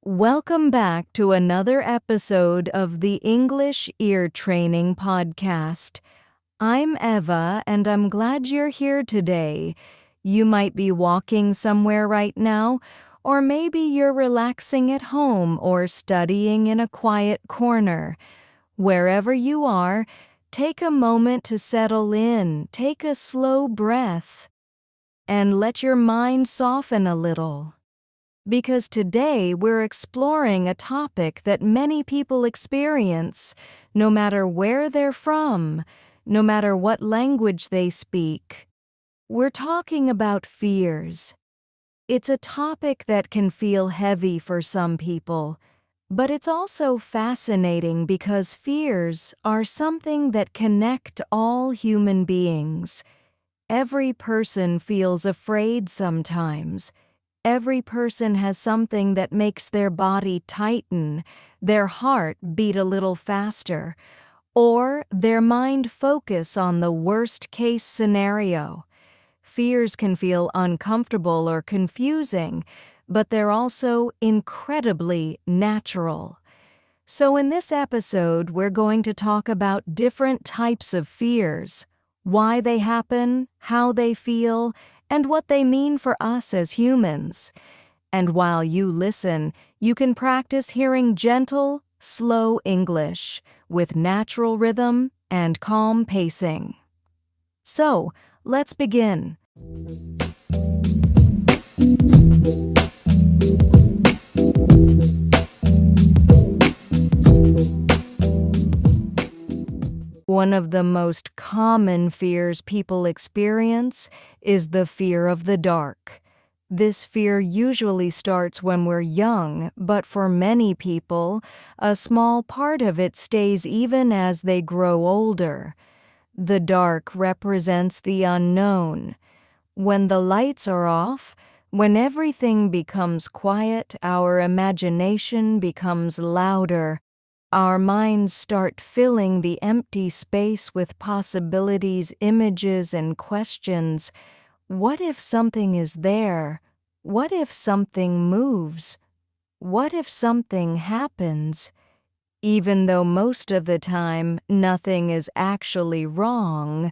Welcome back to another episode of the English Ear Training Podcast. I'm Eva, and I'm glad you're here today. You might be walking somewhere right now, or maybe you're relaxing at home or studying in a quiet corner. Wherever you are, take a moment to settle in, take a slow breath, and let your mind soften a little. Because today we're exploring a topic that many people experience, no matter where they're from, no matter what language they speak. We're talking about fears. It's a topic that can feel heavy for some people, but it's also fascinating because fears are something that connect all human beings. Every person feels afraid sometimes. Every person has something that makes their body tighten, their heart beat a little faster, or their mind focus on the worst-case scenario. Fears can feel uncomfortable or confusing, but they're also incredibly natural. So in this episode, we're going to talk about different types of fears, why they happen, how they feel, and what they mean for us as humans. And while you listen, you can practice hearing gentle, slow English with natural rhythm and calm pacing. So, let's begin. One of the most common fears people experience is the fear of the dark. This fear usually starts when we're young, but for many people, a small part of it stays even as they grow older. The dark represents the unknown. When the lights are off, when everything becomes quiet, our imagination becomes louder. Our minds start filling the empty space with possibilities, images, and questions. What if something is there? What if something moves? What if something happens? Even though most of the time nothing is actually wrong,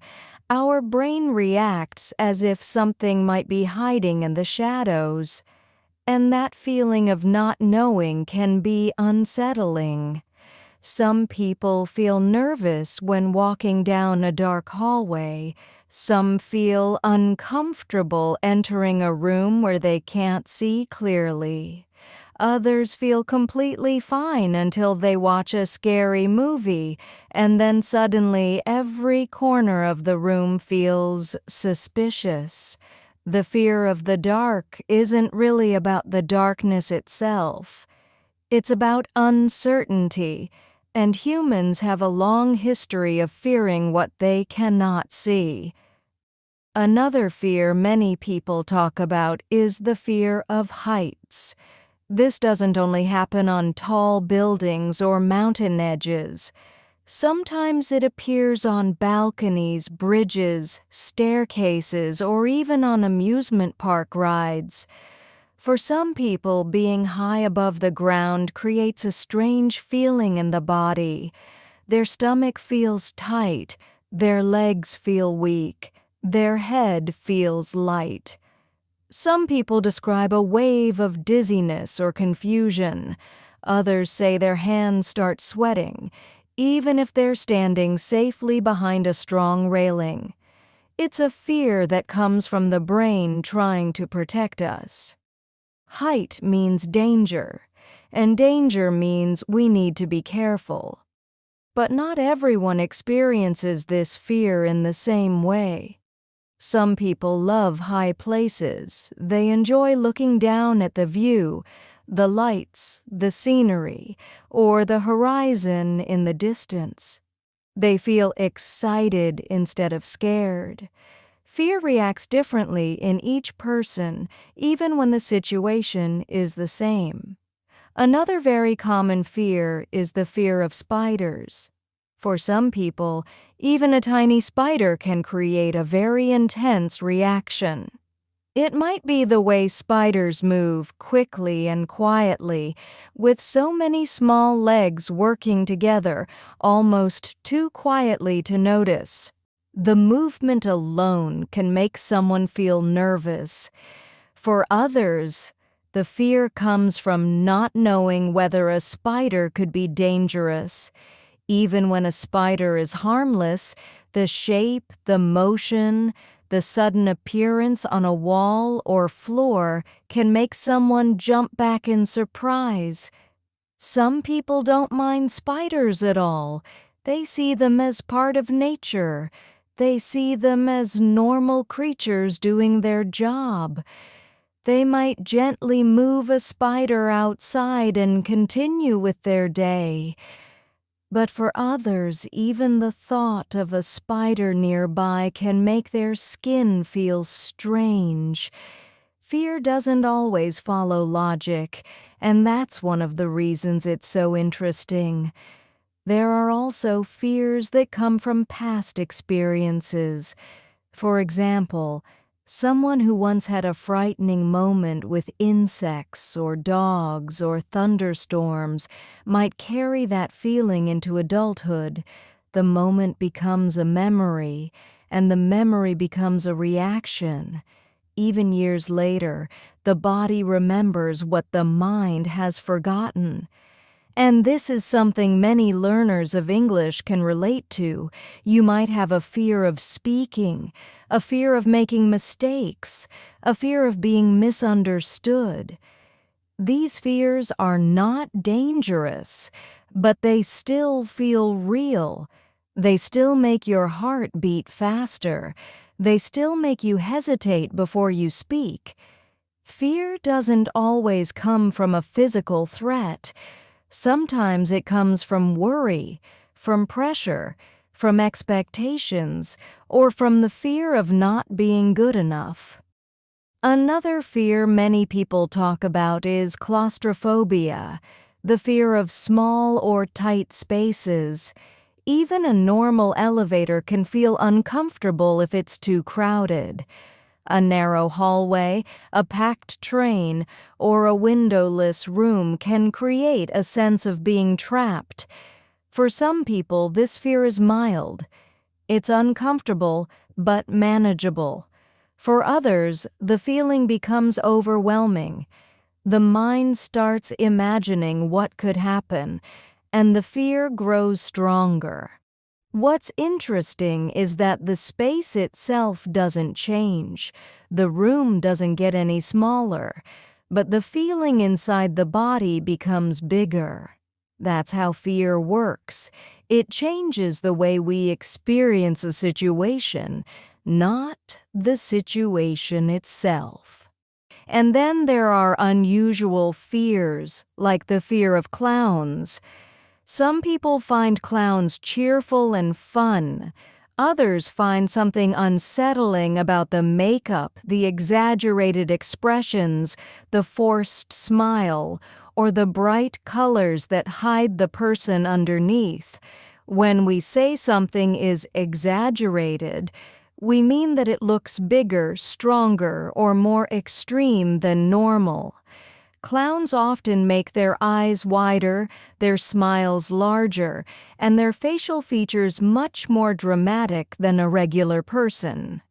our brain reacts as if something might be hiding in the shadows. And that feeling of not knowing can be unsettling. Some people feel nervous when walking down a dark hallway. Some feel uncomfortable entering a room where they can't see clearly. Others feel completely fine until they watch a scary movie, and then suddenly every corner of the room feels suspicious. The fear of the dark isn't really about the darkness itself. It's about uncertainty. And humans have a long history of fearing what they cannot see. Another fear many people talk about is the fear of heights. This doesn't only happen on tall buildings or mountain edges. Sometimes it appears on balconies, bridges, staircases, or even on amusement park rides. For some people, being high above the ground creates a strange feeling in the body. Their stomach feels tight, their legs feel weak, their head feels light. Some people describe a wave of dizziness or confusion. Others say their hands start sweating, even if they're standing safely behind a strong railing. It's a fear that comes from the brain trying to protect us. Height means danger, and danger means we need to be careful. But not everyone experiences this fear in the same way. Some people love high places. They enjoy looking down at the view, the lights, the scenery, or the horizon in the distance. They feel excited instead of scared. Fear reacts differently in each person, even when the situation is the same. Another very common fear is the fear of spiders. For some people, even a tiny spider can create a very intense reaction. It might be the way spiders move quickly and quietly, with so many small legs working together, almost too quietly to notice. The movement alone can make someone feel nervous. For others, the fear comes from not knowing whether a spider could be dangerous. Even when a spider is harmless, the shape, the motion, the sudden appearance on a wall or floor can make someone jump back in surprise. Some people don't mind spiders at all. They see them as part of nature. They see them as normal creatures doing their job. They might gently move a spider outside and continue with their day. But for others, even the thought of a spider nearby can make their skin feel strange. Fear doesn't always follow logic, and that's one of the reasons it's so interesting. There are also fears that come from past experiences. For example, someone who once had a frightening moment with insects or dogs or thunderstorms might carry that feeling into adulthood. The moment becomes a memory, and the memory becomes a reaction. Even years later, the body remembers what the mind has forgotten. And this is something many learners of English can relate to. You might have a fear of speaking, a fear of making mistakes, a fear of being misunderstood. These fears are not dangerous, but they still feel real. They still make your heart beat faster. They still make you hesitate before you speak. Fear doesn't always come from a physical threat. Sometimes it comes from worry, from pressure, from expectations, or from the fear of not being good enough. Another fear many people talk about is claustrophobia, the fear of small or tight spaces. Even a normal elevator can feel uncomfortable if it's too crowded. A narrow hallway, a packed train, or a windowless room can create a sense of being trapped. For some people, this fear is mild. It's uncomfortable, but manageable. For others, the feeling becomes overwhelming. The mind starts imagining what could happen, and the fear grows stronger. What's interesting is that the space itself doesn't change. The room doesn't get any smaller, but the feeling inside the body becomes bigger. That's how fear works. It changes the way we experience a situation, not the situation itself. And then there are unusual fears, like the fear of clowns. Some people find clowns cheerful and fun. Others find something unsettling about the makeup, the exaggerated expressions, the forced smile, or the bright colors that hide the person underneath. When we say something is exaggerated, we mean that it looks bigger, stronger, or more extreme than normal. Clowns often make their eyes wider, their smiles larger, and their facial features much more dramatic than a regular person.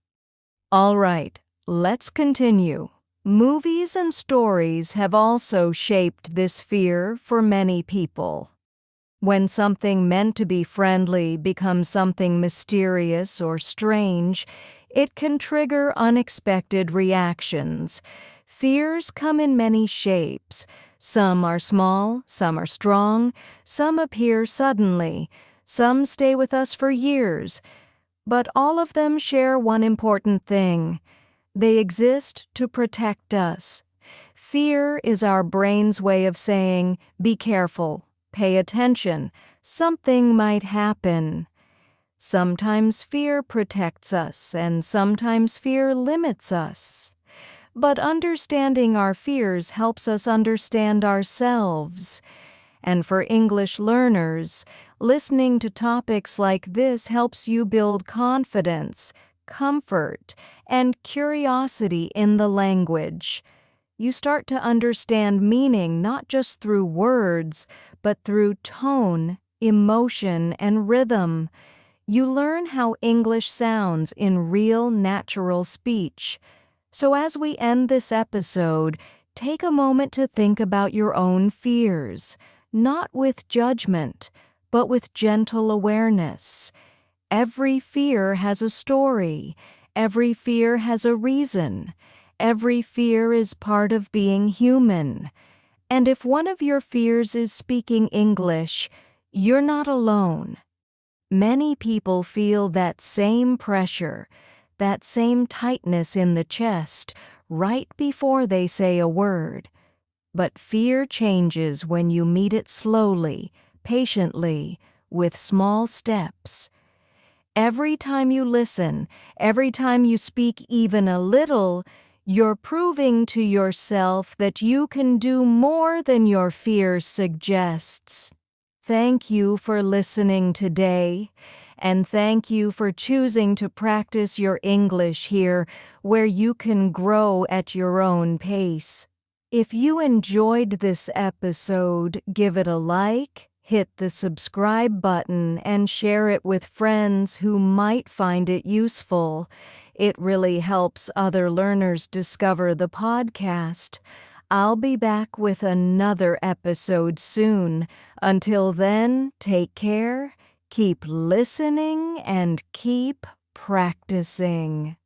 All right, let's continue. Movies and stories have also shaped this fear for many people. When something meant to be friendly becomes something mysterious or strange, it can trigger unexpected reactions. Fears come in many shapes. Some are small, some are strong, some appear suddenly, some stay with us for years. But all of them share one important thing. They exist to protect us. Fear is our brain's way of saying, be careful, pay attention, something might happen. Sometimes fear protects us, and sometimes fear limits us. But understanding our fears helps us understand ourselves. And for English learners, listening to topics like this helps you build confidence. comfort, and curiosity in the language. You start to understand meaning not just through words, but through tone, emotion, and rhythm. You learn how English sounds in real, natural speech. So as we end this episode, take a moment to think about your own fears, not with judgment, but with gentle awareness. Every fear has a story. Every fear has a reason. Every fear is part of being human. And if one of your fears is speaking English, you're not alone. Many people feel that same pressure, that same tightness in the chest right before they say a word. But fear changes when you meet it slowly, patiently, with small steps. Every time you listen, every time you speak even a little, you're proving to yourself that you can do more than your fear suggests. Thank you for listening today, and thank you for choosing to practice your English here, where you can grow at your own pace. If you enjoyed this episode, give it a like, hit the subscribe button, and share it with friends who might find it useful. It really helps other learners discover the podcast. I'll be back with another episode soon. Until then, take care, keep listening, and keep practicing.